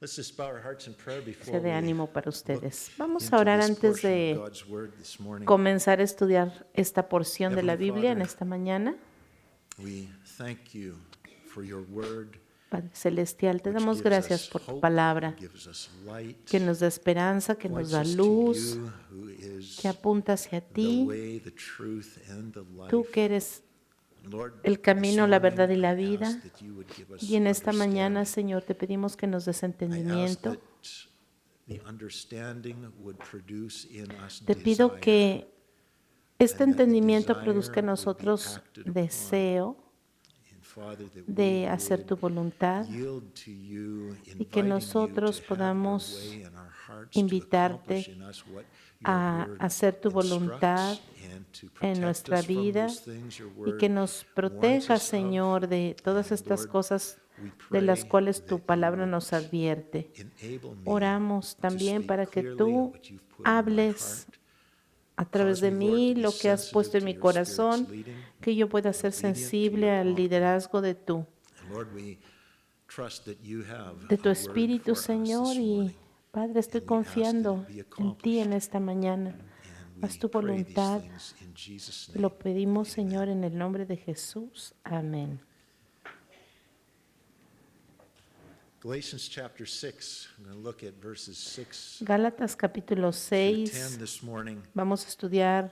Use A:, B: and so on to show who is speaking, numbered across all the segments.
A: Let's just bow our hearts in prayer before
B: Sea de
A: we
B: ánimo para
A: look
B: ustedes. Vamos
A: into
B: a orar
A: this
B: antes
A: portion of
B: de
A: God's word this morning.
B: comenzar a estudiar esta porción de la
A: Heavenly
B: Biblia en
A: Father,
B: esta mañana.
A: We thank you for your word,
B: Padre Celestial, te
A: which
B: damos
A: gives
B: gracias
A: us
B: por tu
A: hope,
B: palabra,
A: gives us light,
B: que nos da esperanza, que nos
A: points
B: da
A: us to
B: luz,
A: you, who is
B: que apunta hacia
A: the
B: ti,
A: way, the truth, and the
B: tú
A: life.
B: que eres
A: Lord,
B: el camino,
A: this
B: la
A: morning
B: verdad y la
A: I
B: vida.
A: ask that you would give us
B: Y en esta mañana,
A: understanding.
B: Señor, te pedimos que nos des
A: I ask
B: entendimiento.
A: that the understanding would produce in us
B: Te pido
A: desire,
B: que este
A: and that the
B: entendimiento
A: desire
B: produzca en
A: would be
B: nosotros
A: acted upon.
B: deseo
A: And Father, that
B: de
A: we
B: hacer
A: would
B: tu voluntad
A: yield to you,
B: y que
A: inviting
B: nosotros
A: you to have your
B: podamos
A: way in our hearts, to
B: invitarte
A: accomplish in us what your
B: a
A: word
B: hacer tu voluntad
A: instructs, and to
B: en
A: protect
B: nuestra
A: us from
B: vida
A: those things your
B: y
A: word
B: que nos
A: warns
B: proteja,
A: us of.
B: Señor, de todas
A: And
B: estas
A: Lord,
B: cosas
A: we
B: de las
A: pray
B: cuales tu
A: that you
B: palabra
A: would
B: nos advierte.
A: enable me
B: Oramos
A: to
B: también
A: speak
B: para que
A: clearly
B: tú
A: what you've put in my
B: hables
A: heart.
B: a través
A: Cause
B: de
A: me, Lord,
B: mí
A: to be
B: lo que has
A: sensitive
B: puesto en
A: to
B: mi
A: your Spirit's
B: corazón,
A: leading,
B: que yo pueda ser
A: obedient to
B: sensible
A: your
B: al
A: prompting.
B: liderazgo de tú,
A: And Lord, we trust that you have
B: de tu
A: a word
B: Espíritu,
A: for us
B: Señor.
A: this
B: Y
A: morning.
B: Padre, estoy
A: And we ask that it
B: confiando
A: be
B: en ti en
A: accomplished.
B: esta mañana.
A: And
B: Haz
A: we
B: tu
A: pray these
B: voluntad.
A: things in Jesus'
B: Lo
A: name.
B: pedimos,
A: Amen.
B: Señor, en el nombre de Jesús. Amén.
A: Galatians chapter 6, I'm going to look at verses 6
B: Gálatas capítulo
A: through 10
B: 6.
A: this morning.
B: Vamos a estudiar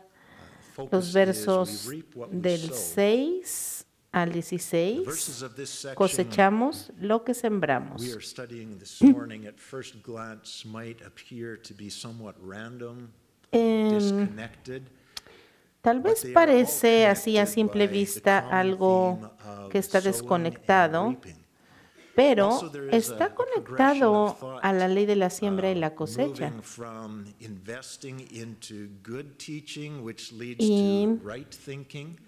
A: Focus
B: los
A: is
B: versos
A: we reap what we
B: del
A: sow.
B: 6 al
A: The
B: 16.
A: verses of this section
B: Cosechamos lo que
A: we
B: sembramos.
A: are studying this morning at first glance might appear to be somewhat random, disconnected.
B: Tal
A: but
B: vez
A: they are all
B: parece así a
A: connected
B: simple
A: by the
B: vista
A: common
B: algo
A: theme of
B: que está
A: sowing and
B: desconectado,
A: reaping.
B: pero
A: Also, there is
B: está
A: a progression
B: conectado
A: of thought,
B: a la ley de la siembra y la cosecha.
A: moving from investing into good teaching, which leads
B: Y
A: to right thinking,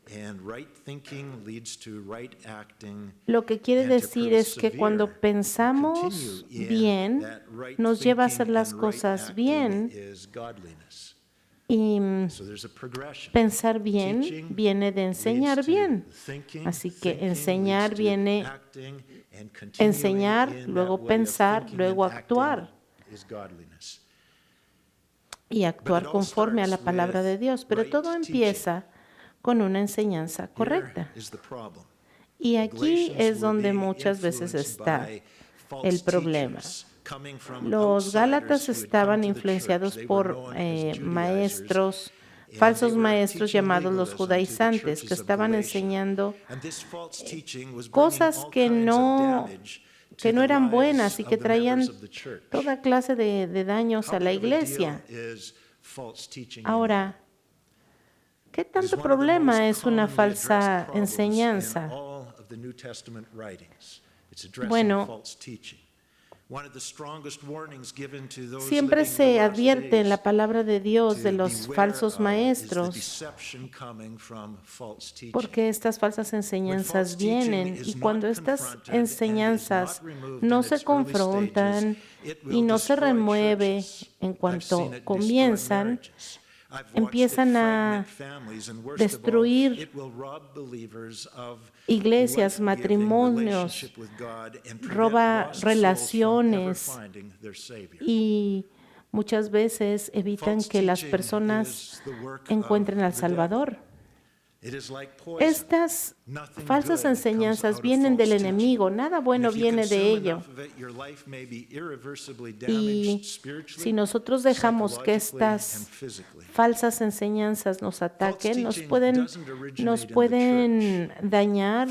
A: and right thinking leads to right acting.
B: lo que quiere
A: and to
B: decir es que cuando
A: persevere,
B: pensamos
A: continue in
B: bien,
A: that right
B: nos lleva a
A: thinking
B: hacer las
A: and right
B: cosas
A: acting
B: bien.
A: is godliness.
B: Y
A: So there's a progression.
B: pensar bien
A: Teaching
B: viene de enseñar
A: leads to
B: bien.
A: thinking,
B: Así que
A: thinking
B: enseñar
A: leads to
B: viene
A: acting, and continuing
B: enseñar,
A: in that
B: luego
A: way of
B: pensar,
A: thinking
B: luego
A: and acting
B: actuar
A: is godliness.
B: y actuar
A: But it all
B: conforme a la
A: starts
B: palabra de
A: with
B: Dios. Pero
A: right
B: todo empieza con una enseñanza
A: Here
B: correcta.
A: is the problem.
B: Y
A: The
B: aquí
A: Galatians
B: es
A: were
B: donde
A: being
B: muchas veces
A: influenced
B: está
A: by false
B: el problema.
A: teachers coming from
B: Los
A: outsiders
B: gálatas
A: who had
B: estaban
A: come to the
B: influenciados
A: church. They were
B: por
A: known as Judaizers,
B: maestros,
A: and
B: falsos
A: they were
B: maestros
A: teaching
B: llamados los
A: legalism to the
B: judaizantes, que
A: churches of
B: estaban
A: Galatia.
B: enseñando
A: And this false teaching was bringing
B: cosas
A: all
B: que
A: kinds of
B: no,
A: damage
B: que
A: to
B: no
A: the
B: eran buenas
A: lives
B: y que
A: of the members
B: traían
A: of the church.
B: toda clase de daños
A: How
B: a la
A: big of a deal
B: iglesia.
A: is false teaching
B: Ahora, ¿qué
A: It is
B: tanto
A: one of the
B: problema
A: most
B: es una
A: commonly
B: falsa
A: addressed problems in
B: enseñanza?
A: all of the New Testament writings. It's addressing
B: Bueno,
A: false teaching. One of the strongest warnings given to those
B: siempre
A: living in the
B: se
A: last
B: advierte en la
A: days
B: palabra de Dios de
A: to
B: los
A: beware
B: falsos
A: of is the
B: maestros,
A: deception coming from false teaching.
B: porque estas falsas enseñanzas vienen y cuando estas enseñanzas no se confrontan y no se remueve en cuanto comienzan, empiezan a destruir iglesias, matrimonios, roba relaciones y muchas veces evitan que las personas encuentren al Salvador. Estas falsas enseñanzas vienen del enemigo, nada bueno viene de ello. Y si nosotros dejamos que estas falsas enseñanzas nos ataquen, nos pueden dañar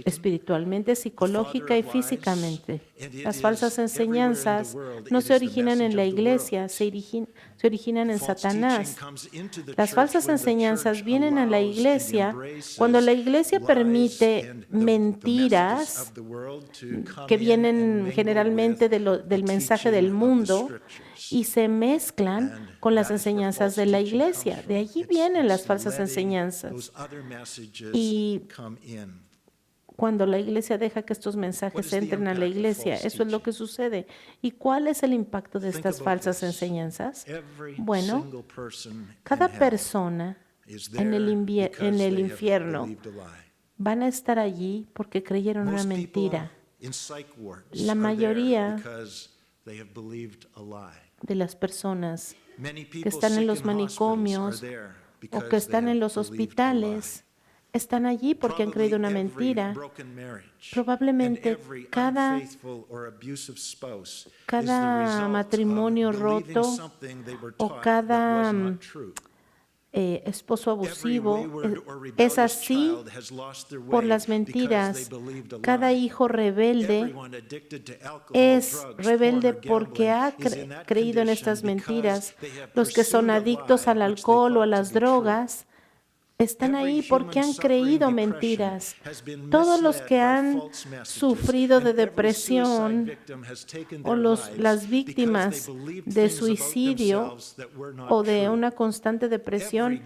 B: espiritualmente, psicológica y físicamente. Las falsas enseñanzas no se originan en la iglesia, se originan en Satanás. Las falsas enseñanzas vienen a la iglesia cuando la iglesia permite mentiras que vienen generalmente del mensaje del mundo y se mezclan con las enseñanzas de la iglesia. De allí vienen las falsas enseñanzas. Y cuando la iglesia deja que estos mensajes entren a la iglesia, eso es lo que sucede. ¿Y cuál es el impacto de estas falsas enseñanzas? Bueno, cada persona en el infierno van a estar allí porque creyeron una mentira. La mayoría de las personas que están en los manicomios o que están en los hospitales están allí porque han creído una mentira. Probablemente cada matrimonio roto o cada esposo abusivo es así por las mentiras. Cada hijo rebelde es rebelde porque ha creído en estas mentiras. Los que son adictos al alcohol o a las drogas están ahí porque han creído mentiras. Todos los que han sufrido de depresión o las víctimas de suicidio o de una constante depresión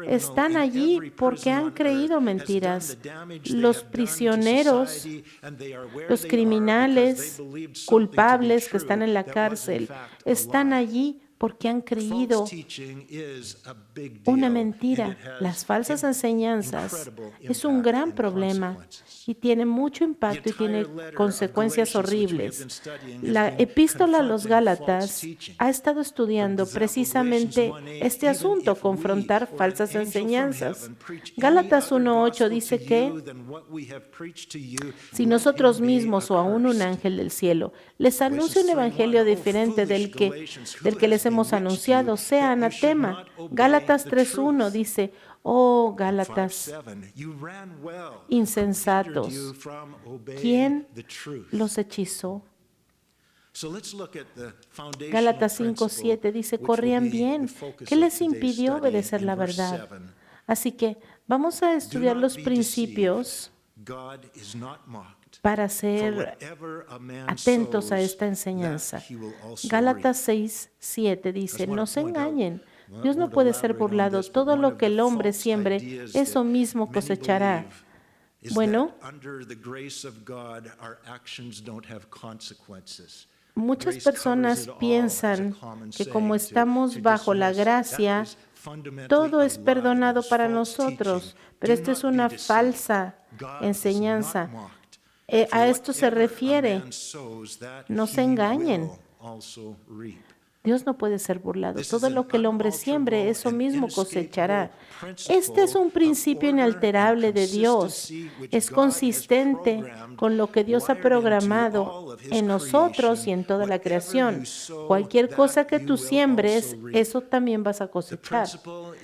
B: están allí porque han creído mentiras. Los prisioneros, los criminales culpables que están en la cárcel, están allí porque han creído una mentira. Las falsas enseñanzas es un gran problema y tiene mucho impacto y tiene consecuencias horribles. La epístola a los Gálatas ha estado estudiando precisamente este asunto, confrontar falsas enseñanzas. Gálatas 1:8 dice que si nosotros mismos o aún un ángel del cielo les anuncia un evangelio diferente del que les hemos anunciado, sea anatema. Gálatas 3:1 dice, oh Gálatas, insensatos, ¿quién los hechizó? Gálatas 5:7 dice, corrían bien, ¿qué les impidió obedecer la verdad? Así que vamos a estudiar los principios para ser atentos a esta enseñanza. Gálatas 6:7 dice, no se engañen, Dios no puede ser burlado, todo lo que el hombre siembre, eso mismo cosechará. Bueno, muchas personas piensan que como estamos bajo la gracia, todo es perdonado para nosotros, pero esta es una falsa enseñanza. A esto se refiere. No se engañen. Dios no puede ser burlado. Todo lo que el hombre siembre, eso mismo cosechará. Este es un principio inalterable de Dios. Es consistente con lo que Dios ha programado en nosotros y en toda la creación. Cualquier cosa que tú siembres, eso también vas a cosechar.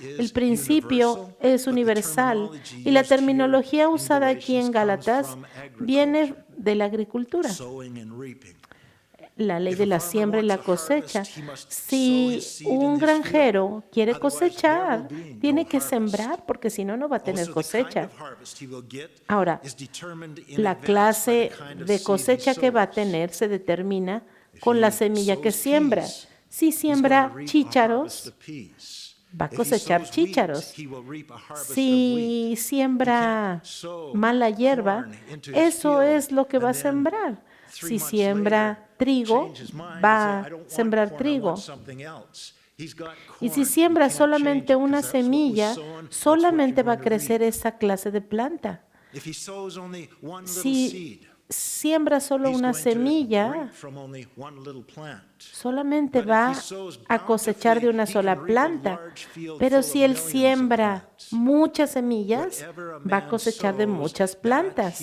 B: El principio es universal y la terminología usada aquí en Gálatas viene de la agricultura. La ley de la siembra y la cosecha. Si un granjero quiere cosechar, tiene que sembrar porque si no, no va a tener cosecha. Ahora, la clase de cosecha que va a tener se determina con la semilla que siembra. Si siembra chícharos, va a cosechar chícharos. Si siembra mala hierba, eso es lo que va a sembrar. Si siembra trigo, va a sembrar trigo. Y si siembra solamente una semilla, solamente va a crecer esa clase de planta. Si siembra solo una semilla, solamente va a cosechar de una sola planta. Pero si él siembra muchas semillas, va a cosechar de muchas plantas.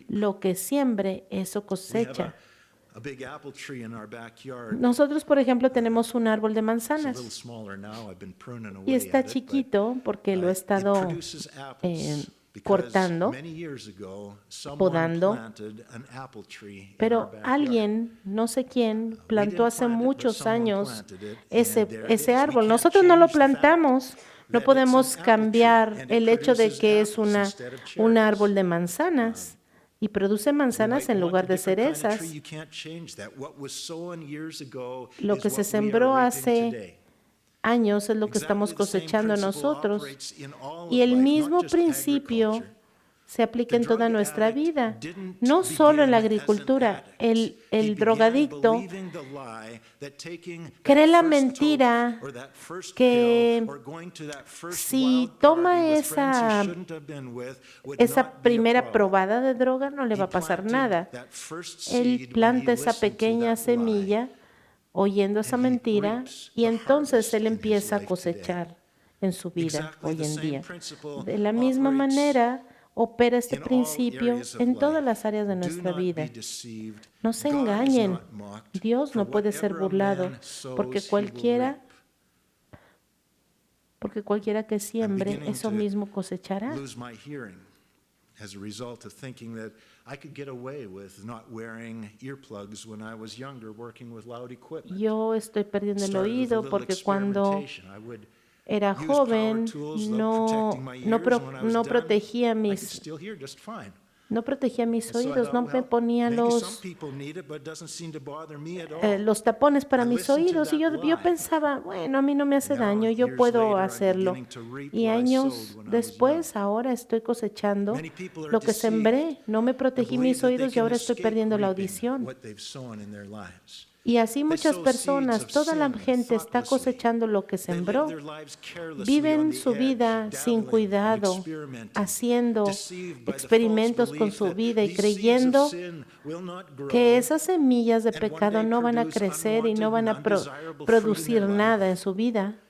B: Lo que siembre, eso cosecha. Nosotros, por ejemplo, tenemos un árbol de manzanas y está chiquito porque lo he estado cortando, podando, pero alguien, no sé quién, plantó hace muchos años ese árbol. Nosotros no lo plantamos, no podemos cambiar el hecho de que es un árbol de manzanas y produce manzanas en lugar de cerezas. Lo que se sembró hace años es lo que estamos cosechando nosotros. Y el mismo principio se aplica en toda nuestra vida, no solo en la agricultura. El drogadicto cree la mentira que si toma esa primera probada de droga no le va a pasar nada. Él planta esa pequeña semilla oyendo esa mentira y entonces él empieza a cosechar en su vida hoy en día. De la misma manera, opera este principio en todas las áreas de nuestra vida. No se engañen. Dios no puede ser burlado porque cualquiera que siembre, eso mismo cosechará.
A: As a result of thinking that I could get away with not wearing earplugs when I was younger working with loud equipment.
B: Yo estoy perdiendo el oído porque cuando era joven no protegía mis oídos, no me ponía los tapones para mis oídos y yo pensaba, bueno, a mí no me hace daño, yo puedo hacerlo. Y años después, ahora estoy cosechando lo que sembré, no me protegí mis oídos y ahora estoy perdiendo la audición. Y así muchas personas, toda la gente está cosechando lo que sembró. Viven su vida sin cuidado, haciendo experimentos con su vida y creyendo que esas semillas de pecado no van a crecer y no van a producir nada en su vida.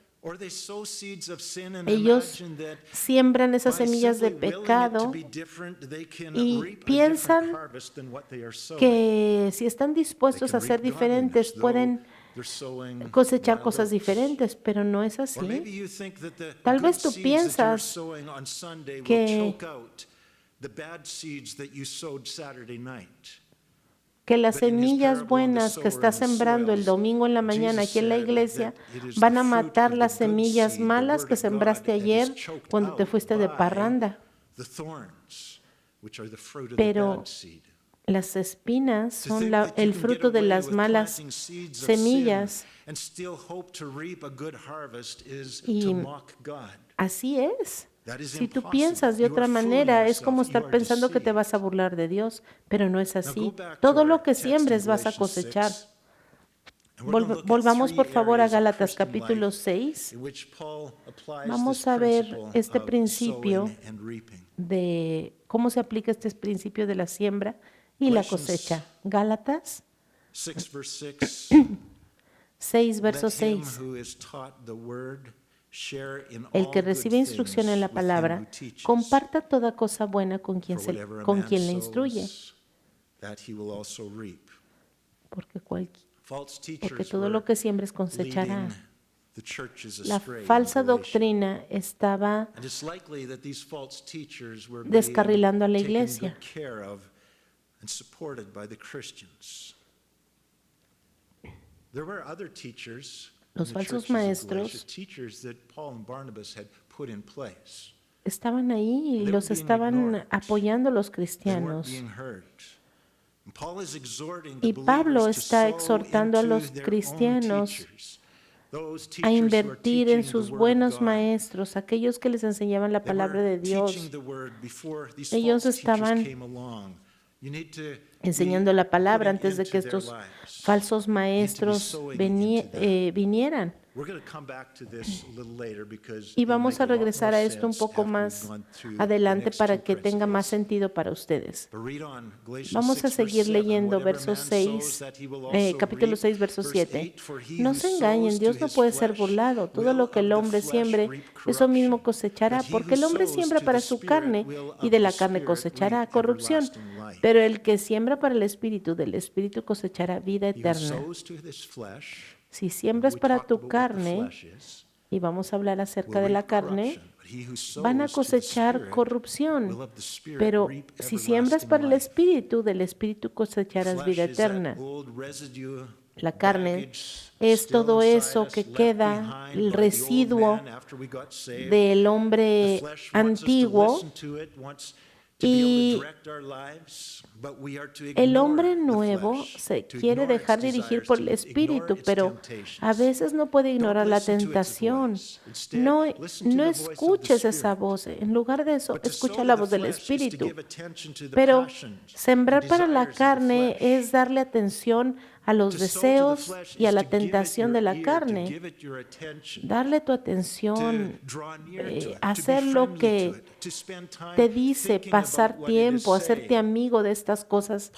B: Ellos siembran esas semillas de pecado y piensan que si están dispuestos a ser diferentes pueden cosechar cosas diferentes, pero no es así. Tal vez tú piensas que las semillas buenas que estás sembrando el domingo en la mañana aquí en la iglesia van a matar las semillas malas que sembraste ayer cuando te fuiste de parranda. Pero las espinas son el fruto de las malas semillas. Y así es. Si tú piensas de otra manera, es como estar pensando que te vas a burlar de Dios, pero no es así. Todo lo que siembres vas a cosechar. Volvamos por favor a Gálatas capítulo 6. Vamos a ver este principio de cómo se aplica este principio de la siembra y la cosecha. Gálatas 6, verso 6. El que recibe instrucción en la palabra, comparta toda cosa buena con quien le instruye. Porque todo lo que siembres cosechará. La falsa doctrina estaba descarrilando a la iglesia. Los falsos maestros estaban ahí y los estaban apoyando los cristianos. Y Pablo está exhortando a los cristianos a invertir en sus buenos maestros, aquellos que les enseñaban la palabra de Dios. Ellos estaban enseñando la palabra antes de que estos falsos maestros vinieran. Y vamos a regresar a esto un poco más adelante para que tenga más sentido para ustedes. Vamos a seguir leyendo capítulo 6, verso 7. No se engañen, Dios no puede ser burlado. Todo lo que el hombre siembre, eso mismo cosechará, porque el hombre siembra para su carne y de la carne cosechará corrupción. Pero el que siembra para el Espíritu, del Espíritu cosechará vida eterna. Si siembras para tu carne, y vamos a hablar acerca de la carne, van a cosechar corrupción. Pero si siembras para el Espíritu, del Espíritu cosecharás vida eterna. La carne es todo eso que queda, el residuo del hombre antiguo Y el hombre nuevo se quiere dejar dirigir por el Espíritu, pero a veces no puede ignorar la tentación. No escuches esa voz. En lugar de eso, escucha la voz del Espíritu. Pero sembrar para la carne es darle atención a los deseos y a la tentación de la carne. Darle tu atención, hacer lo que te dice, pasar tiempo, hacerte amigo de estas cosas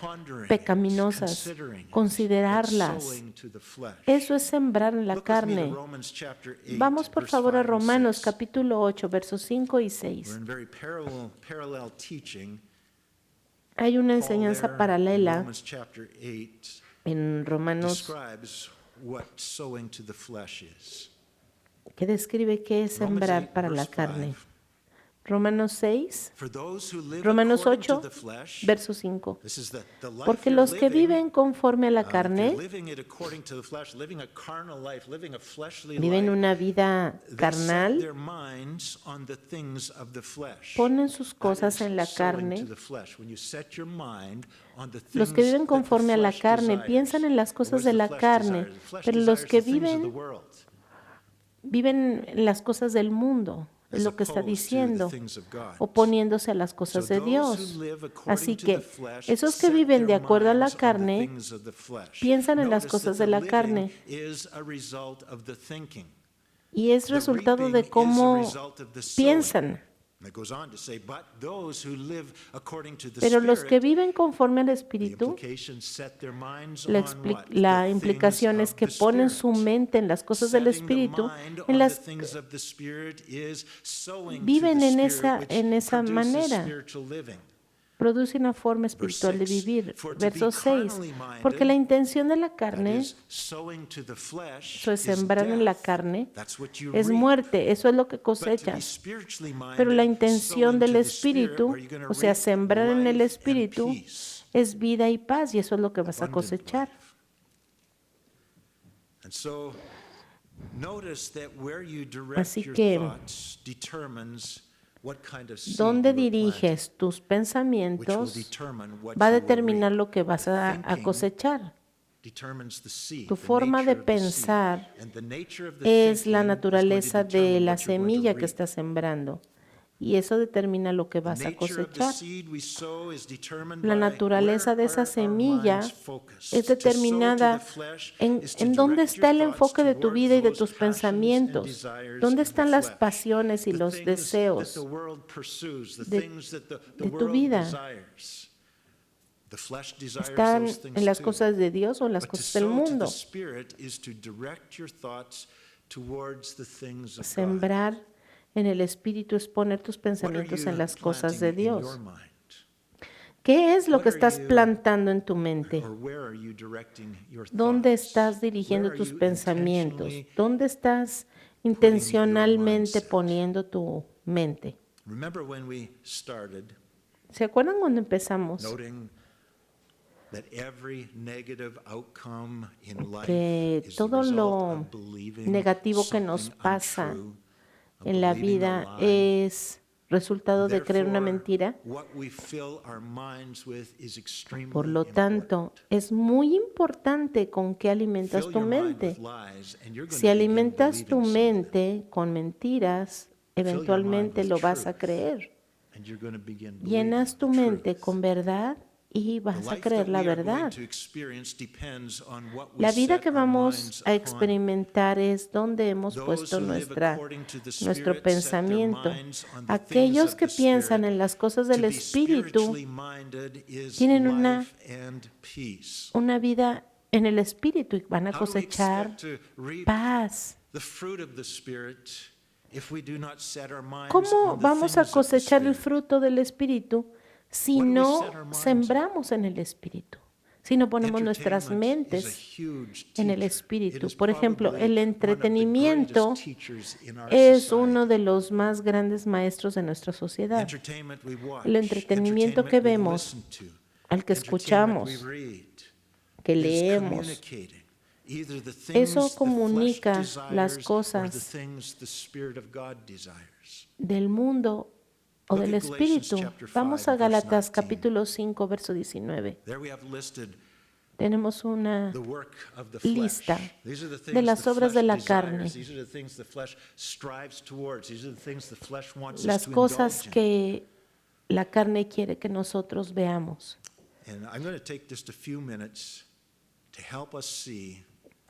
B: pecaminosas, considerarlas. Eso es sembrar en la carne. Vamos por favor a Romanos capítulo 8, versos 5 y 6. Hay una enseñanza paralela en Romanos que describe qué es sembrar para la carne. Romanos 8, verso 5. Porque los que viven conforme a la carne viven una vida carnal, ponen sus cosas en la carne. Los que viven conforme a la carne piensan en las cosas de la carne, pero los que viven en las cosas del mundo. Es lo que está diciendo, oponiéndose a las cosas de Dios. Así que esos que viven de acuerdo a la carne piensan en las cosas de la carne. Y es resultado de cómo piensan. Pero los que viven conforme al Espíritu, la implicación es que ponen su mente en las cosas del Espíritu, viven en esa manera. Produce una forma espiritual de vivir. Verso 6. Porque la intención de la carne, eso es sembrar en la carne, es muerte, eso es lo que cosechas. Pero la intención del Espíritu, o sea, sembrar en el Espíritu, es vida y paz, y eso es lo que vas a cosechar. Así que dónde diriges tus pensamientos va a determinar lo que vas a cosechar. Tu forma de pensar es la naturaleza de la semilla que estás sembrando. Y eso determina lo que vas a cosechar. La naturaleza de esa semilla es determinada en dónde está el enfoque de tu vida y de tus pensamientos, dónde están las pasiones y los deseos de tu vida. ¿Están en las cosas de Dios o en las cosas del mundo? Sembrar en el Espíritu es poner tus pensamientos en las cosas de Dios. ¿Qué es lo que estás plantando en tu mente? ¿Dónde estás dirigiendo tus pensamientos? ¿Dónde estás intencionalmente poniendo tu mente? ¿Se acuerdan cuando empezamos? Que todo lo negativo que nos pasa en la vida es resultado de creer una mentira. Por lo tanto, es muy importante con qué alimentas tu mente. Si alimentas tu mente con mentiras, eventualmente lo vas a creer. Llenas tu mente con verdad y vas a creer la verdad. La vida que vamos a experimentar es donde hemos puesto nuestro pensamiento. Aquellos que piensan en las cosas del Espíritu tienen una vida en el Espíritu y van a cosechar paz. ¿Cómo vamos a cosechar el fruto del Espíritu si no sembramos en el Espíritu? Si no ponemos nuestras mentes en el Espíritu. Por ejemplo, el entretenimiento es uno de los más grandes maestros de nuestra sociedad. El entretenimiento que vemos, al que escuchamos, que leemos, eso comunica las cosas del mundo o del Espíritu. Vamos a Gálatas capítulo 5, verso 19. Tenemos una lista de las obras de la carne, las cosas que la carne quiere que nosotros veamos.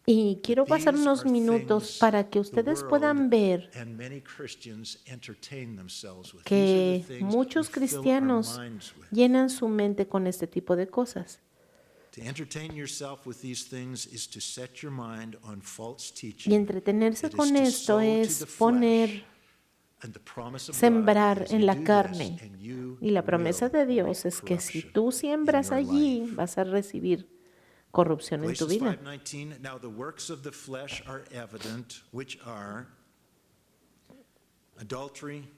B: Y quiero pasar unos minutos para que ustedes puedan ver que muchos cristianos llenan su mente con este tipo de cosas. Y entretenerse con esto es sembrar en la carne. Y la promesa de Dios es que si tú siembras allí, vas a recibir corrupción en tu vida.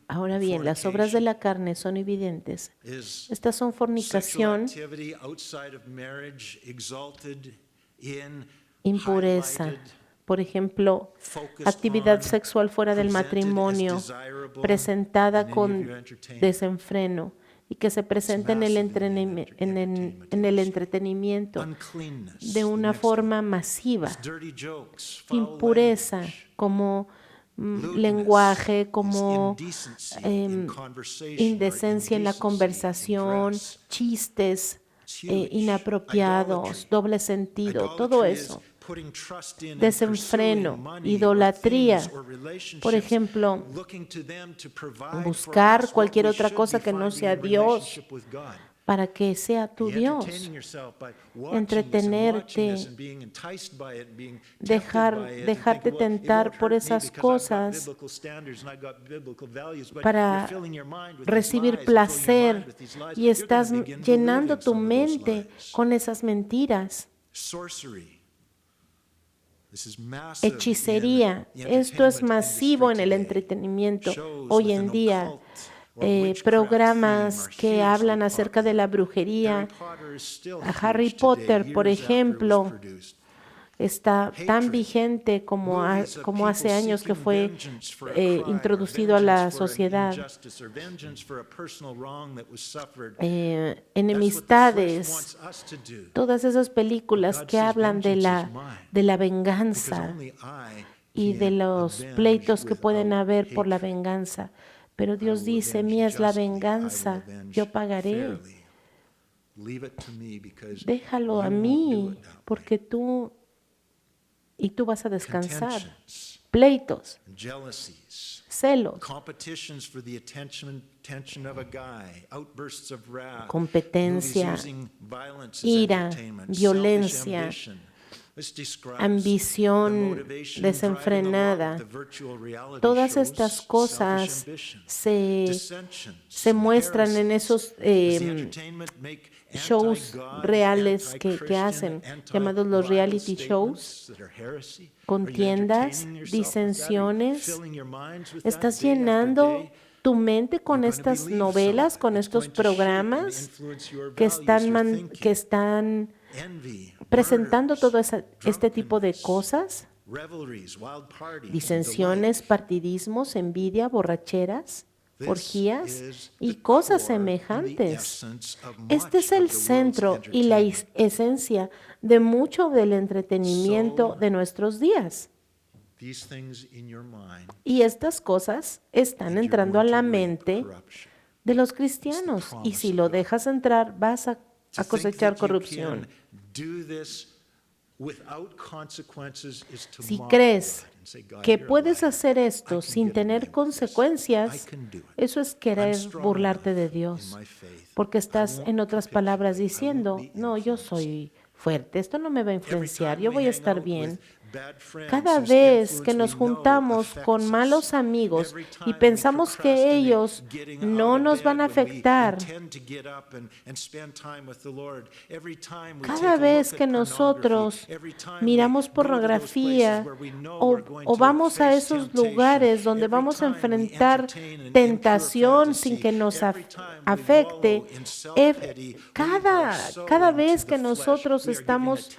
B: Ahora bien, las obras de la carne son evidentes. Estas son fornicación, impureza, por ejemplo, actividad sexual fuera del matrimonio, presentada con desenfreno y que se presenta en el entretenimiento de una forma masiva. Impureza como lenguaje, como indecencia en la conversación, chistes inapropiados, doble sentido, todo eso. Desenfreno, idolatría, por ejemplo, buscar cualquier otra cosa que no sea Dios para que sea tu Dios, entretenerte, dejarte tentar por esas cosas para recibir placer y estás llenando tu mente con esas mentiras. Hechicería, esto es masivo en el entretenimiento hoy en día. Programas que hablan acerca de la brujería. Harry Potter, por ejemplo, está tan vigente como hace años que fue introducido a la sociedad. Enemistades, todas esas películas que hablan de la venganza y de los pleitos que pueden haber por la venganza. Pero Dios dice, mía es la venganza, yo pagaré. Déjalo a mí, porque tú vas a descansar. Pleitos, celos, competencia, ira, violencia, ambición desenfrenada. Todas estas cosas se muestran en esos shows reales que hacen, llamados los reality shows, contiendas, disensiones. Estás llenando tu mente con estas novelas, con estos programas que están presentando todo este tipo de cosas, disensiones, partidismos, envidia, borracheras, orgías y cosas semejantes. Este es el centro y la esencia de mucho del entretenimiento de nuestros días. Y estas cosas están entrando a la mente de los cristianos. Y si lo dejas entrar, vas a cosechar corrupción. Si crees que puedes hacer esto sin tener consecuencias, eso es querer burlarte de Dios, porque estás, en otras palabras, diciendo, no, yo soy fuerte, esto no me va a influenciar, yo voy a estar bien. Cada vez que nos juntamos con malos amigos y pensamos que ellos no nos van a afectar, cada vez que nosotros miramos pornografía o vamos a esos lugares donde vamos a enfrentar tentación sin que nos afecte, cada vez que nosotros estamos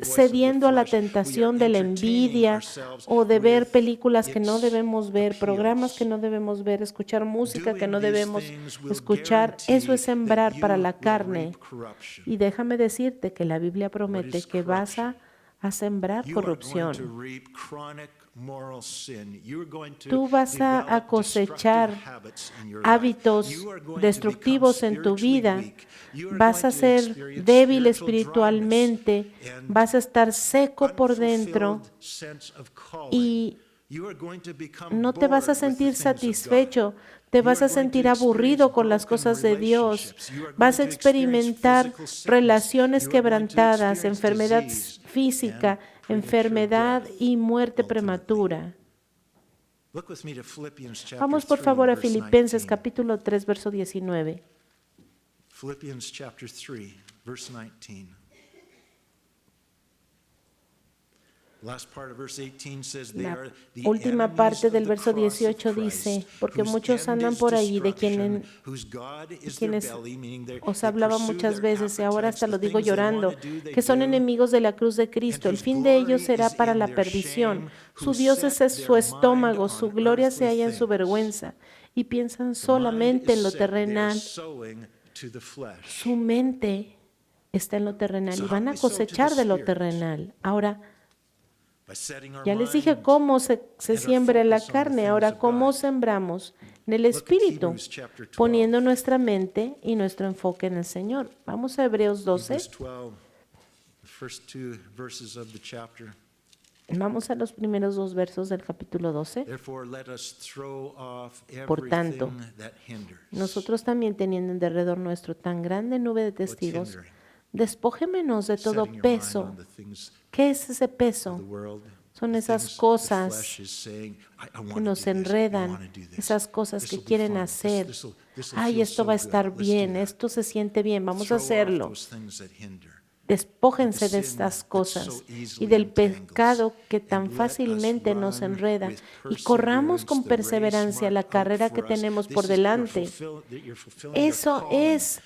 B: cediendo a la tentación tentación de la envidia o de ver películas que no debemos ver, programas que no debemos ver, escuchar música que no debemos escuchar. Eso es sembrar para la carne. Y déjame decirte que la Biblia promete que vas a sembrar corrupción. Tú vas a cosechar hábitos destructivos en tu vida. Vas a ser débil espiritualmente, vas a estar seco por dentro y no te vas a sentir satisfecho, te vas a sentir aburrido con las cosas de Dios. Vas a experimentar relaciones quebrantadas, enfermedad física, enfermedad y muerte prematura. Vamos por favor a Filipenses capítulo 3, verso 19.
A: Philippians chapter 3, verse 19.
B: La última parte del verso 18 dice, porque muchos andan por ahí de quienes os hablaba muchas veces y ahora hasta lo digo llorando, que son enemigos de la cruz de Cristo. El fin de ellos será para la perdición. Su Dios es su estómago, su gloria se halla en su vergüenza y piensan solamente en lo terrenal. Su mente está en lo terrenal y van a cosechar de lo terrenal. Ahora, ya les dije cómo se siembra en la carne, ahora cómo sembramos en el Espíritu, poniendo nuestra mente y nuestro enfoque en el Señor. Vamos a Hebreos 12. Vamos a los primeros 2 versos del capítulo 12. Por tanto, nosotros también teniendo en derredor nuestro tan grande nube de testigos, despojémonos de todo peso. ¿Qué es ese peso? Son esas cosas que nos enredan, esas cosas que quieren hacer. Ay, esto va a estar bien, esto se siente bien, vamos a hacerlo. Despójense de estas cosas y del pecado que tan fácilmente nos enreda y corramos con perseverancia la carrera que tenemos por delante. Eso es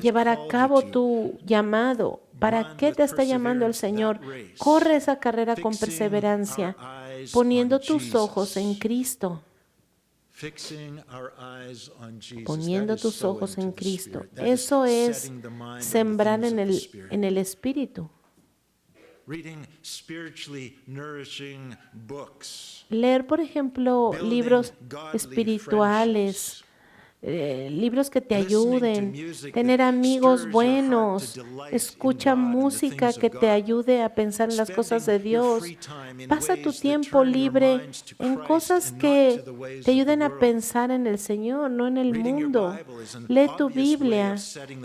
B: llevar a cabo tu llamado. ¿Para qué te está llamando el Señor? Corre esa carrera con perseverancia, poniendo tus ojos en Cristo. Poniendo tus ojos en Cristo. Eso es sembrar en el Espíritu. Leer, por ejemplo, libros espirituales, libros que te ayuden, tener amigos buenos, escucha música que te ayude a pensar en las cosas de Dios. Pasa tu tiempo libre en cosas que te ayuden a pensar en el Señor, no en el mundo. Lee tu Biblia,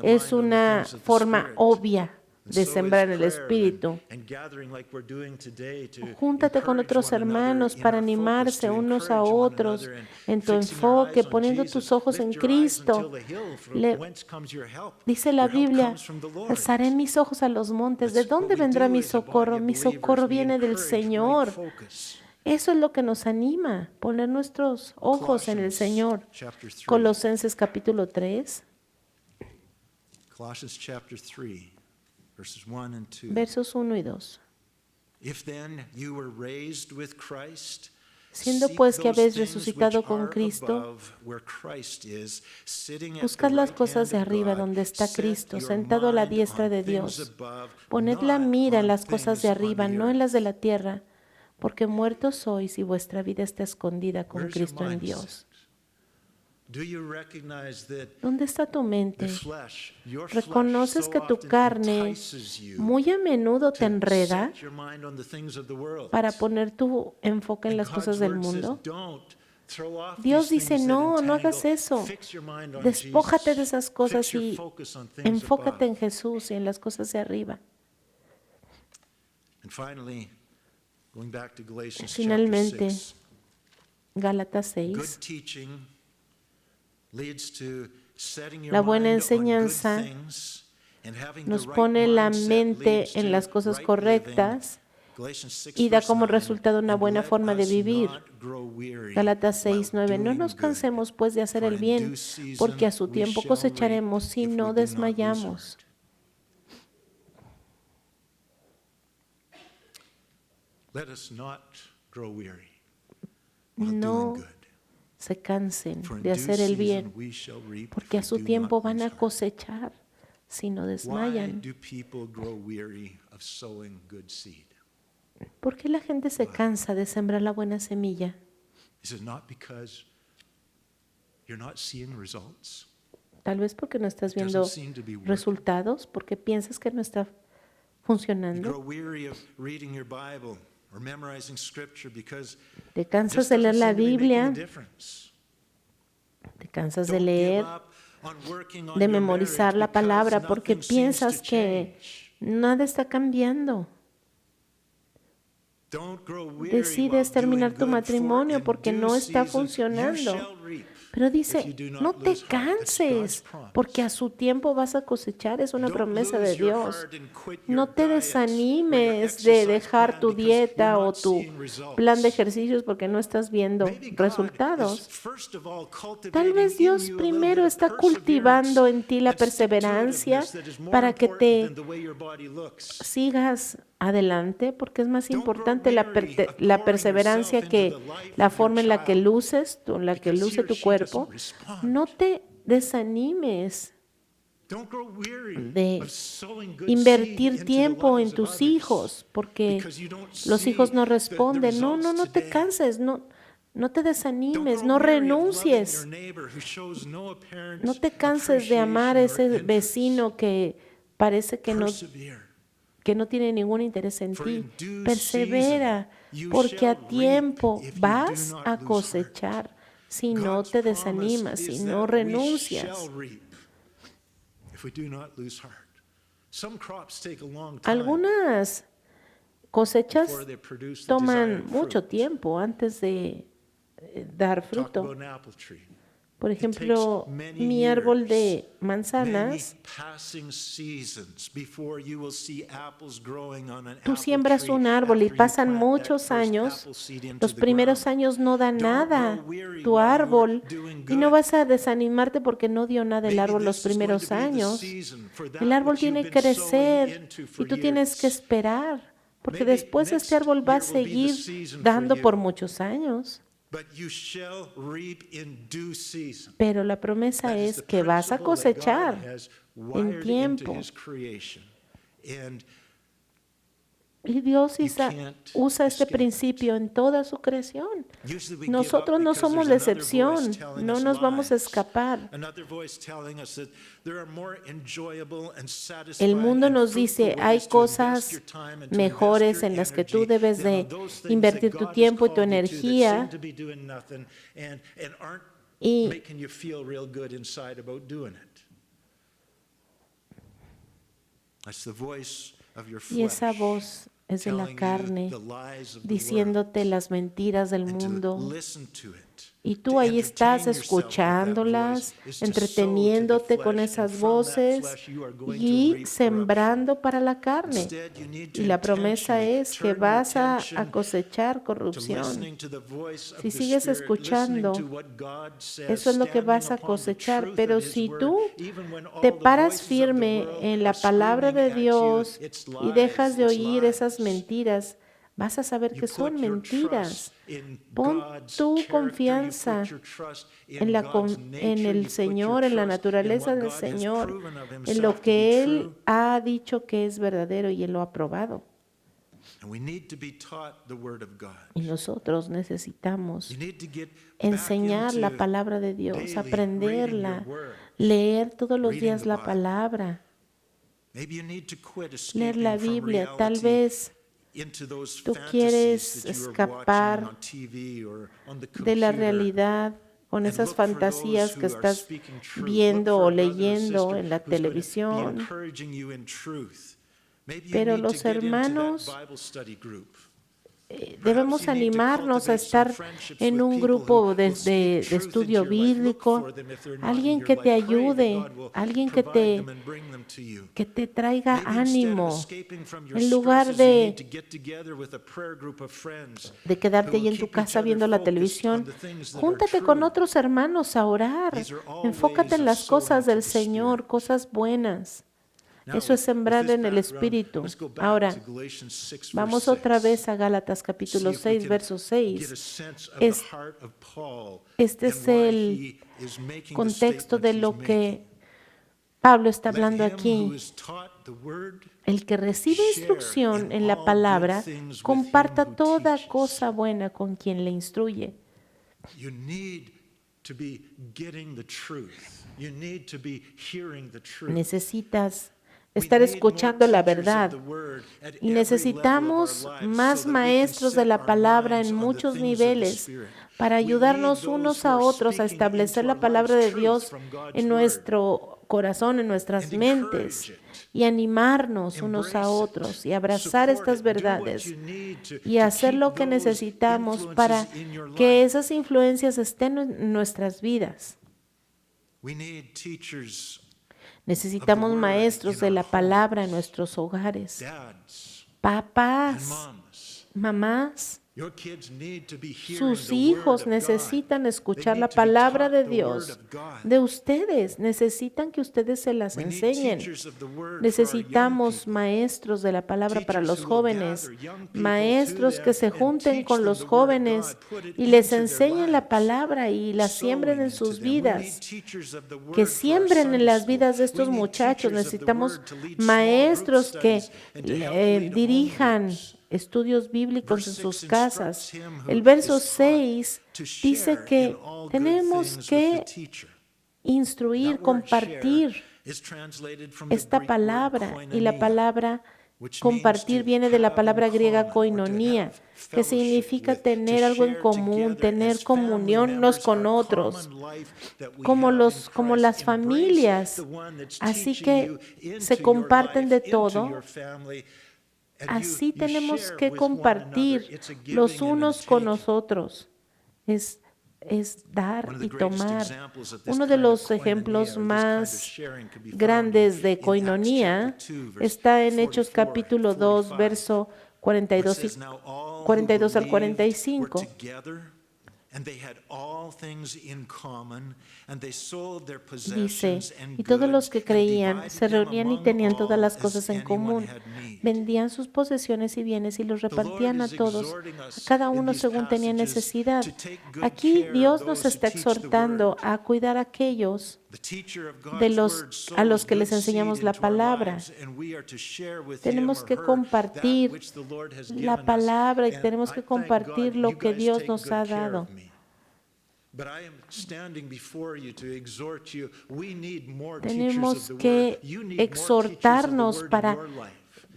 B: es una forma obvia de sembrar el Espíritu. Júntate con otros hermanos para animarse unos a otros en tu enfoque, poniendo tus ojos en Cristo. Dice la Biblia, alzaré mis ojos a los montes. ¿De dónde vendrá mi socorro? Mi socorro viene del Señor. Eso es lo que nos anima, poner nuestros ojos en el Señor. Colosenses capítulo 3. Versos 1 y 2. Siendo pues que habéis resucitado con Cristo, buscad las cosas de arriba donde está Cristo, sentado a la diestra de Dios. Poned la mira en las cosas de arriba, no en las de la tierra, porque muertos sois y vuestra vida está escondida con Cristo en Dios. ¿Dónde está tu mente? ¿Reconoces que tu carne muy a menudo te enreda para poner tu enfoque en las cosas del mundo? Dios dice, no hagas eso. Despójate de esas cosas y enfócate en Jesús y en las cosas de arriba. Finalmente, Gálatas 6. La buena enseñanza nos pone la mente en las cosas correctas y da como resultado una buena forma de vivir. Gálatas 6:9. No nos cansemos pues de hacer el bien, porque a su tiempo cosecharemos si no desmayamos.
A: Let us not grow weary while
B: No
A: doing good.
B: se cansen
A: For in
B: de
A: due
B: hacer el
A: season
B: bien,
A: we shall reap
B: porque a
A: if
B: su
A: we do
B: tiempo
A: not
B: van
A: lose
B: a
A: heart.
B: cosechar si no
A: Why
B: desmayan.
A: do people grow weary of sowing good seed?
B: ¿Por qué la gente se cansa de sembrar la buena semilla?
A: Is it not because you're not seeing results?
B: Tal vez porque no estás
A: It doesn't
B: viendo
A: seem to be working.
B: resultados, porque piensas que no está
A: You
B: funcionando.
A: grow weary of reading your Bible or memorizing scripture because
B: Te
A: it
B: cansas
A: just
B: de
A: doesn't
B: leer la
A: seem to be making a
B: Biblia,
A: difference.
B: te cansas de
A: Don't give
B: leer,
A: up on working on
B: de
A: your
B: memorizar
A: marriage
B: la palabra,
A: because
B: porque
A: nothing seems to
B: piensas que
A: change.
B: nada está cambiando.
A: Don't grow weary
B: Decides
A: while
B: terminar
A: doing
B: tu
A: good,
B: matrimonio
A: for in
B: porque
A: due
B: no está
A: season you
B: funcionando.
A: shall reap.
B: Pero
A: If you
B: dice,
A: do not
B: no te
A: lose heart. That's God's
B: canses,
A: promise.
B: porque a su tiempo vas a cosechar. Es una
A: Don't
B: promesa de
A: lose your
B: Dios.
A: heart and quit
B: No
A: your
B: te
A: diet or your
B: desanimes de
A: exercise
B: dejar
A: plan
B: tu
A: because you're
B: dieta o
A: not
B: tu
A: seeing
B: plan de
A: results.
B: ejercicios porque no estás viendo
A: Maybe God is
B: resultados.
A: first of all
B: Tal vez
A: cultivating in
B: Dios
A: you a little
B: primero
A: bit of
B: está
A: perseverance
B: cultivando en ti la
A: and
B: perseverancia
A: stick-to-itiveness that is more
B: para que
A: important
B: te
A: than the way your body looks.
B: sigas adelante, porque es más
A: Don't grow
B: importante la
A: weary of
B: la
A: pouring
B: perseverancia
A: yourself
B: que
A: into the life
B: la
A: of your
B: forma en la que
A: child
B: luces, en la que
A: because he
B: luce
A: or
B: tu
A: she
B: cuerpo.
A: doesn't respond.
B: No te desanimes
A: Don't grow weary
B: de
A: of sowing good seed
B: invertir
A: into the
B: tiempo en
A: lives of
B: tus
A: others
B: hijos, porque
A: because you don't
B: los hijos
A: see
B: no
A: the
B: responden. No
A: results
B: te
A: today.
B: canses, no te
A: Don't
B: desanimes,
A: grow
B: no
A: weary of loving your
B: renuncies.
A: neighbor who shows no apparent
B: No te canses de amar a ese
A: appreciation or interest.
B: vecino que parece
A: Persevere.
B: que no tiene ningún interés en
A: For
B: ti.
A: in due
B: Persevera,
A: season you
B: porque a
A: shall
B: tiempo
A: reap if you
B: vas
A: do not
B: a
A: lose heart.
B: cosechar si no
A: God's
B: te
A: promise
B: desanimas, si
A: is
B: no
A: that we
B: renuncias.
A: shall reap if we do not lose heart. Some crops take a long time
B: Algunas cosechas
A: before they produce the
B: toman
A: desired
B: mucho
A: fruit.
B: tiempo antes de dar
A: Talk
B: fruto.
A: about an apple tree.
B: Por
A: It
B: ejemplo,
A: takes many
B: mi árbol
A: years,
B: de
A: many
B: manzanas,
A: passing seasons before you will see apples growing on an
B: tú
A: apple
B: siembras
A: tree
B: un árbol y
A: after you
B: pasan
A: plant that
B: muchos
A: first
B: años.
A: apple seed into
B: Los
A: the
B: primeros
A: ground.
B: años no da
A: Don't
B: nada
A: grow weary
B: tu
A: while you're
B: árbol
A: doing
B: y no
A: good.
B: vas a desanimarte porque no dio nada el
A: Maybe
B: árbol los
A: this is going to
B: primeros
A: be the
B: años.
A: season for that
B: El árbol
A: which you've
B: tiene
A: been
B: que
A: sowing
B: crecer
A: into
B: y
A: for
B: tú tienes que
A: years.
B: esperar, porque
A: Maybe
B: después este
A: next
B: árbol va a
A: year will be the
B: seguir
A: season for
B: dando por
A: you.
B: muchos años.
A: But you shall reap in due season.
B: Pero la promesa
A: That is
B: es
A: the
B: que vas a
A: principle that God
B: cosechar
A: has
B: en
A: wired into
B: tiempo.
A: his creation. And
B: Y Dios
A: you
B: usa
A: can't
B: este
A: escape it.
B: principio en toda su creación.
A: Usually we give up
B: Nosotros no
A: because
B: somos
A: there's
B: la
A: another voice
B: excepción,
A: telling
B: no
A: us
B: nos vamos a
A: lies.
B: escapar.
A: Another voice telling us that there are more enjoyable and
B: El
A: satisfying
B: mundo
A: and
B: nos
A: fruitful
B: dice,
A: ways
B: hay
A: to invest
B: cosas
A: your time and to
B: mejores
A: invest your
B: en las que tú
A: energy
B: debes
A: than
B: de
A: on those things
B: invertir
A: that
B: tu
A: God has
B: tiempo y tu
A: called you to that
B: energía.
A: seem to be doing nothing and aren't
B: Y
A: making you feel real good inside about doing it. That's the voice of your
B: Y esa
A: flesh
B: voz es de la
A: telling you
B: carne,
A: the lies of the
B: diciéndote
A: world,
B: las mentiras del
A: and to
B: mundo.
A: listen to it.
B: Y
A: To
B: tú ahí estás
A: entertain yourself with that
B: escuchándolas,
A: voice is to sow to the
B: entreteniéndote con
A: flesh, and
B: esas
A: from that
B: voces
A: flesh you are going to
B: y
A: reap
B: sembrando para la carne.
A: Instead, you need to
B: Y la promesa
A: intentionally
B: es que
A: turn your
B: vas a
A: attention
B: cosechar
A: to
B: corrupción.
A: listening to the voice of
B: Si
A: the
B: sigues
A: Spirit,
B: escuchando,
A: listening to what God says,
B: eso es lo que vas a
A: standing upon the
B: cosechar.
A: truth
B: Pero
A: of His
B: si
A: word,
B: tú
A: even when all
B: te
A: the
B: paras
A: voices of the
B: firme
A: world
B: en
A: are
B: la palabra de
A: screaming at you,
B: Dios
A: it's
B: y dejas de
A: lies, it's
B: oír esas
A: lies.
B: mentiras, vas a saber
A: You
B: que son
A: put your
B: mentiras.
A: trust in
B: Pon
A: God's
B: tu
A: character, you
B: confianza
A: put your trust
B: en
A: in
B: la
A: God's
B: en
A: nature, you
B: el
A: put
B: Señor,
A: your
B: en la
A: trust in
B: naturaleza
A: what
B: del
A: God has
B: Señor,
A: proven of
B: en
A: Himself
B: lo
A: to be
B: que Él
A: true.
B: ha dicho que es verdadero y Él lo ha probado.
A: And we need to be taught the word of God.
B: Y nosotros necesitamos
A: You need to get back
B: enseñar la
A: into
B: palabra de Dios,
A: daily
B: aprenderla,
A: reading your word,
B: leer todos los
A: reading
B: días
A: the
B: la
A: Bible.
B: palabra,
A: Maybe you need to quit
B: leer
A: escaping
B: la
A: from
B: Biblia. Tal
A: reality
B: vez
A: into those
B: tú
A: fantasies
B: quieres
A: that you are
B: escapar
A: watching on TV or on the
B: de la
A: computer.
B: realidad con
A: And
B: esas
A: look for
B: fantasías
A: those
B: que
A: who are
B: estás
A: speaking truth.
B: viendo
A: Look
B: o
A: for a brother or
B: leyendo
A: sister
B: en la
A: who's going to be
B: televisión.
A: encouraging you in truth. Maybe you
B: Pero
A: need to
B: los
A: get into
B: hermanos,
A: that Bible study group.
B: debemos animarnos a estar en un grupo de estudio bíblico, alguien que te ayude, alguien que te traiga ánimo, en lugar de quedarte ahí en tu casa viendo la televisión. Júntate con otros hermanos a orar, enfócate en las cosas del Señor, cosas buenas. Eso es sembrar en el Espíritu. Ahora, vamos otra vez a Gálatas capítulo 6, verso 6. Este es el contexto de lo que Pablo está hablando aquí. El que recibe instrucción en la palabra, comparta toda cosa buena con quien le instruye. Necesitas estar escuchando la verdad. Y necesitamos más maestros de la palabra en muchos niveles para ayudarnos unos a otros a establecer la palabra de Dios en nuestro corazón, en nuestras mentes, y animarnos unos a otros y abrazar estas verdades y hacer lo que necesitamos para que esas influencias estén en nuestras vidas. Necesitamos maestros de la palabra en nuestros hogares. Papás, mamás, sus hijos necesitan escuchar la palabra de Dios de ustedes. Necesitan que ustedes se las enseñen. Necesitamos maestros de la palabra para los jóvenes, maestros que se junten con los jóvenes y les enseñen la palabra y la siembren en sus vidas. Que siembren en las vidas de estos muchachos. Necesitamos maestros que dirijan estudios bíblicos en sus casas. El verso 6 dice que tenemos que instruir, compartir esta palabra, y la palabra compartir viene de la palabra griega koinonía, que significa tener algo en común, tener comunión unos con otros, como las familias. Así que se comparten de todo. Así tenemos que compartir los unos con los otros. Es dar y tomar. Uno de los ejemplos más grandes de koinonía está en Hechos capítulo 2, verso 42 al 45. Dice, y todos los que creían se reunían y tenían todas las cosas en común. Vendían sus posesiones y bienes y los repartían a todos, a cada uno según tenía necesidad. Aquí Dios nos está exhortando a cuidar a aquellos a los que les enseñamos la palabra. Tenemos que compartir la palabra y tenemos que compartir lo que Dios nos ha dado. Tenemos que exhortarnos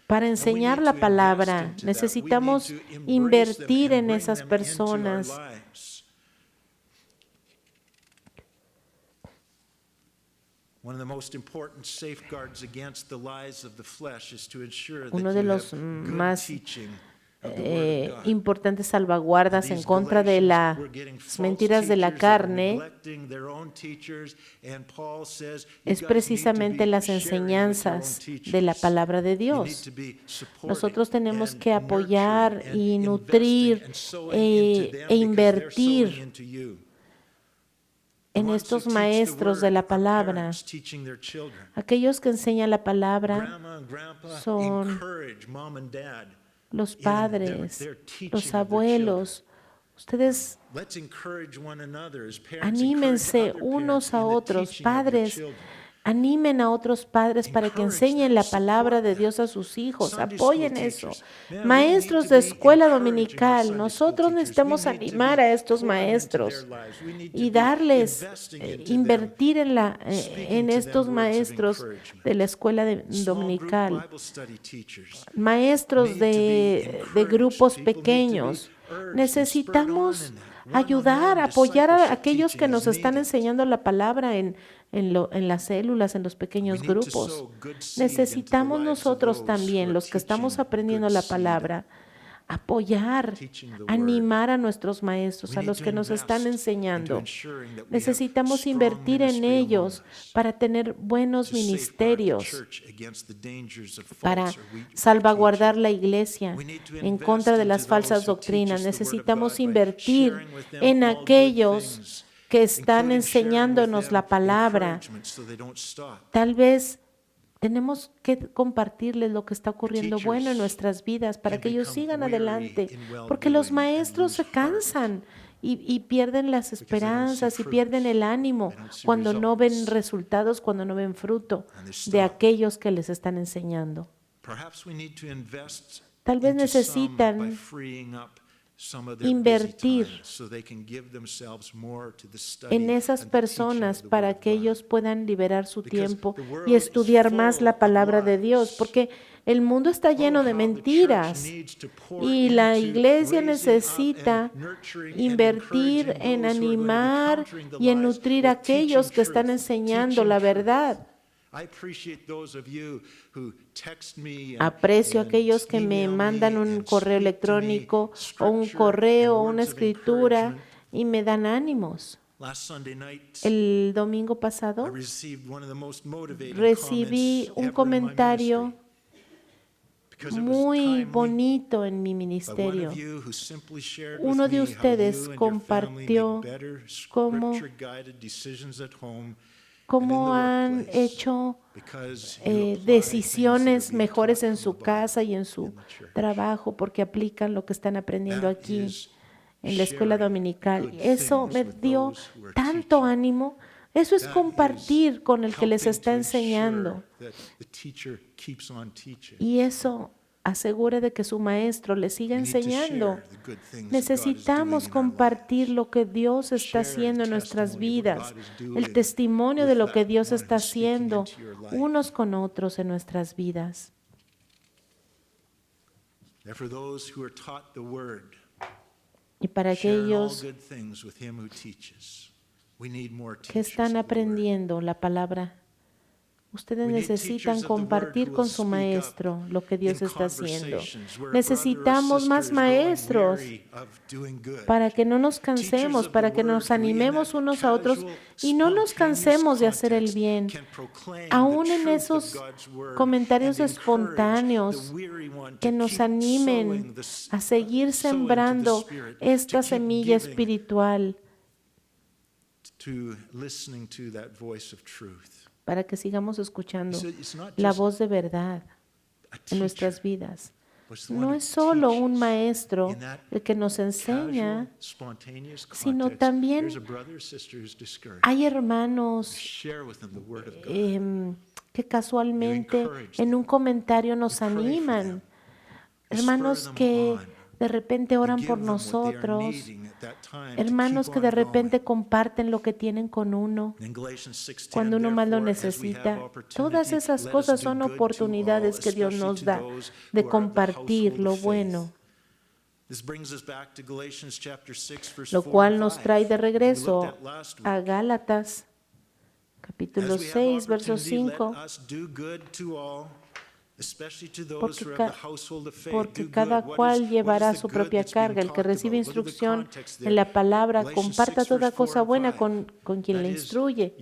B: para enseñar la palabra. Necesitamos invertir en esas personas. Uno de los más importantes salvaguardas en contra de las mentiras de la carne es precisamente las enseñanzas de la palabra de Dios. Nosotros tenemos que apoyar y nutrir e invertir en estos maestros de la palabra. Aquellos que enseñan la palabra son los padres, los abuelos. Ustedes anímense unos a otros, padres. Animen a otros padres para que enseñen la palabra de Dios a sus hijos. Apoyen eso. Maestros de escuela dominical, nosotros necesitamos animar a estos maestros y darles, invertir en estos maestros de la escuela dominical. Maestros de grupos pequeños. Necesitamos ayudar, apoyar a aquellos que nos están enseñando la palabra en las células, en los pequeños grupos. Necesitamos nosotros también, los que estamos aprendiendo la palabra, apoyar, animar a nuestros maestros, a los que nos están enseñando. Necesitamos invertir en ellos para tener buenos ministerios, para salvaguardar la iglesia en contra de las falsas doctrinas. Necesitamos invertir en aquellos que están enseñándonos la palabra. Tal vez Tenemos que compartirles lo que está ocurriendo bueno en nuestras vidas para que ellos sigan adelante, porque los maestros se cansan y pierden las esperanzas y pierden el ánimo cuando no ven resultados, cuando no ven fruto de aquellos que les están enseñando. Tal vez necesitan invertir en esas personas para que ellos puedan liberar su tiempo y estudiar más la palabra de Dios, porque el mundo está lleno de mentiras y la iglesia necesita invertir en animar y en nutrir a aquellos que están enseñando la verdad. Aprecio a aquellos que me mandan un correo electrónico o un correo o una escritura y me dan ánimos. El domingo pasado recibí un comentario muy bonito en mi ministerio. Uno de ustedes compartió cómo han hecho decisiones mejores en su casa y en su trabajo porque aplican lo que están aprendiendo aquí en la escuela dominical. Eso me dio tanto ánimo. Eso es compartir con el que les está enseñando. Y eso asegura de que su maestro les siga enseñando. Necesitamos compartir lo que Dios está haciendo en nuestras vidas, el testimonio de lo que Dios está haciendo unos con otros en nuestras vidas. Y para aquellos que están aprendiendo la palabra, ustedes necesitan compartir con su maestro lo que Dios está haciendo. Necesitamos más maestros para que no nos cansemos, para que nos animemos unos a otros y no nos cansemos de hacer el bien. Aún en esos comentarios espontáneos que nos animen a seguir sembrando esta semilla espiritual para que sigamos escuchando la voz de verdad en nuestras vidas. No es solo un maestro el que nos enseña, sino también hay hermanos que casualmente en un comentario nos animan, hermanos que de repente oran por nosotros, hermanos que de repente comparten lo que tienen con uno cuando uno más lo necesita. Todas esas cosas son oportunidades que Dios nos da de compartir lo bueno. Lo cual nos trae de regreso a Gálatas, capítulo 6, verso 5. Porque cada cual llevará su propia carga. El que recibe instrucción en la palabra, comparta toda cosa buena con quien le instruye.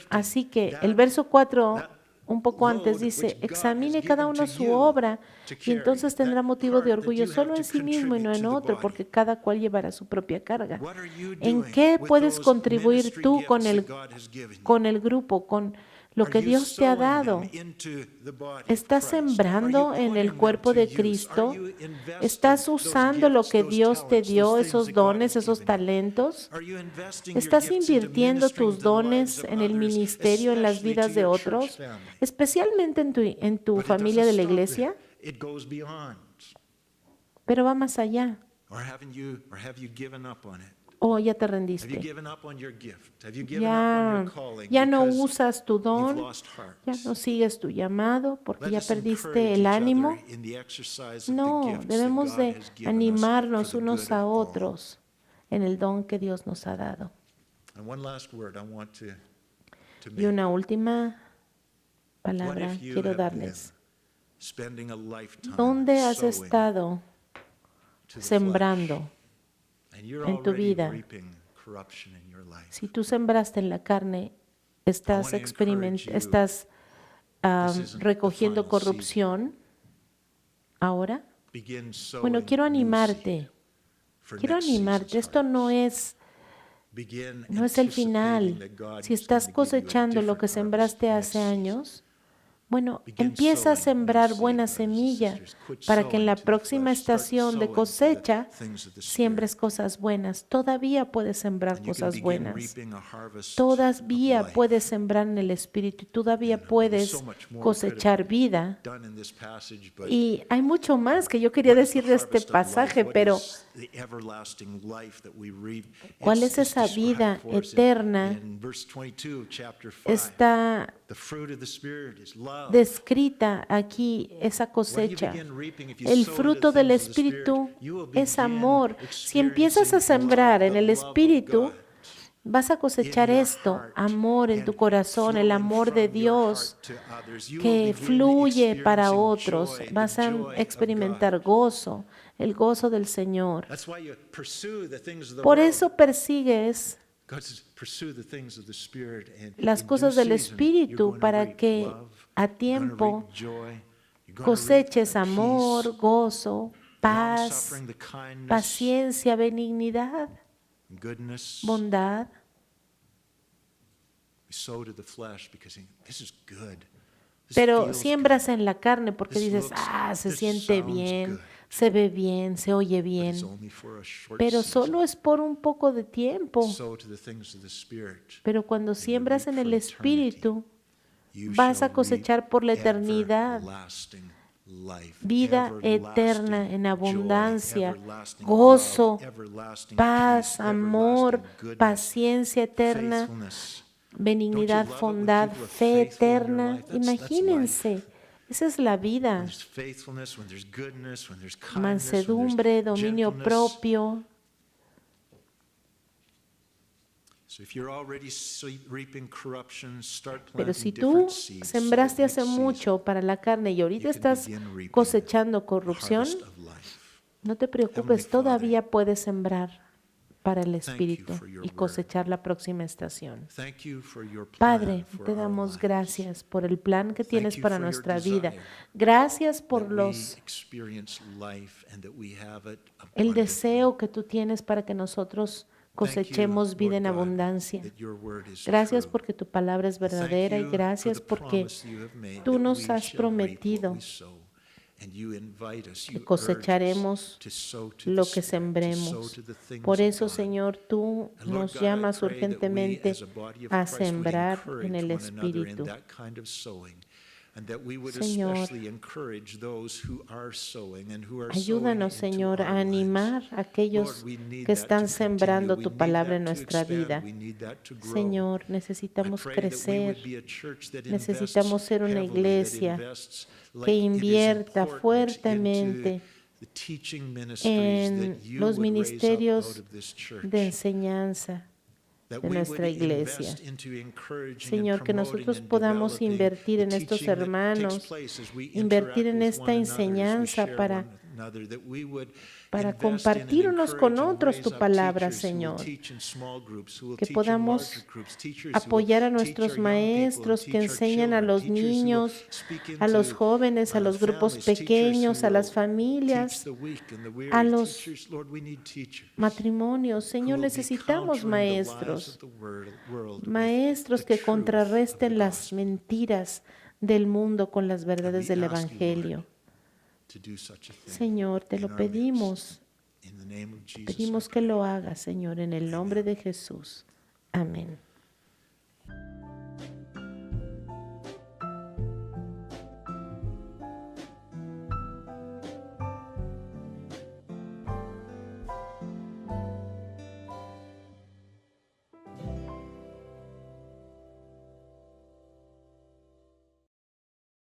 B: Así que el verso 4, un poco antes, dice, examine cada uno su obra y entonces tendrá motivo de orgullo solo en sí mismo y no en otro, porque cada cual llevará su propia carga. ¿En qué puedes contribuir tú con el grupo, con lo que Dios te ha dado? ¿Estás sembrando en el cuerpo de Cristo? ¿Estás usando lo que Dios te dio, esos dones, esos talentos? ¿Estás invirtiendo tus dones en el ministerio, en las vidas de otros, especialmente en tu familia de la iglesia? Pero va más allá. ¿O ya te rendiste? Ya no usas tu don, ya no sigues tu llamado porque ya perdiste el ánimo. No, debemos de animarnos unos a otros en el don que Dios nos ha dado. Y una última palabra quiero darles. ¿Dónde has estado sembrando en tu vida? Si tú sembraste en la carne, estás recogiendo corrupción ahora. Bueno, quiero animarte. Esto no es No es el final. Si estás cosechando lo que sembraste hace años, bueno, empieza a sembrar buenas semillas para que en la próxima estación de cosecha siembres cosas buenas. Todavía puedes sembrar cosas buenas. Todavía puedes sembrar en el Espíritu y todavía puedes cosechar vida. Y hay mucho más que yo quería decir de este pasaje, pero ¿cuál es esa vida eterna? Está descrita aquí esa cosecha. El fruto del Espíritu es amor. Si empiezas a sembrar en el Espíritu, vas a cosechar esto, amor en tu corazón, el amor de Dios que fluye para otros. Vas a experimentar gozo, el gozo del Señor. Por eso persigues las cosas del Espíritu para que a tiempo coseches amor, gozo, paz, paciencia, benignidad, bondad. Pero siembras en la carne porque dices, se siente bien, se ve bien, se oye bien. Pero solo es por un poco de tiempo. Pero cuando siembras en el Espíritu, vas a cosechar por la eternidad. Vida eterna en abundancia, gozo, paz, amor, paciencia eterna, benignidad, bondad, fe eterna. Imagínense, esa es la vida. Mansedumbre, dominio propio. Pero si tú sembraste hace mucho para la carne y ahorita estás cosechando corrupción, no te preocupes, todavía puedes sembrar para el Espíritu y cosechar la próxima estación. Padre, te damos gracias por el plan que tienes para nuestra vida. Gracias por el deseo que tú tienes para que nosotros cosechemos vida en abundancia. Gracias porque tu palabra es verdadera y gracias porque tú nos has prometido que cosecharemos lo que sembremos. Por eso, Señor, tú nos llamas urgentemente a sembrar en el Espíritu. Señor, ayúdanos, Señor, a animar a aquellos que están sembrando tu palabra en nuestra vida. Señor, necesitamos crecer, necesitamos ser una iglesia que invierta fuertemente en los ministerios de enseñanza de nuestra iglesia. Señor, que nosotros podamos invertir en estos hermanos, invertir en esta enseñanza para compartir unos con otros tu palabra, Señor. Que podamos apoyar a nuestros maestros que enseñan a los niños, a los jóvenes, a los grupos pequeños, a las familias, a los matrimonios. Señor, necesitamos maestros, maestros que contrarresten las mentiras del mundo con las verdades del Evangelio. Señor, te lo pedimos. Pedimos que lo hagas, Señor, en el nombre de Jesús. Amén.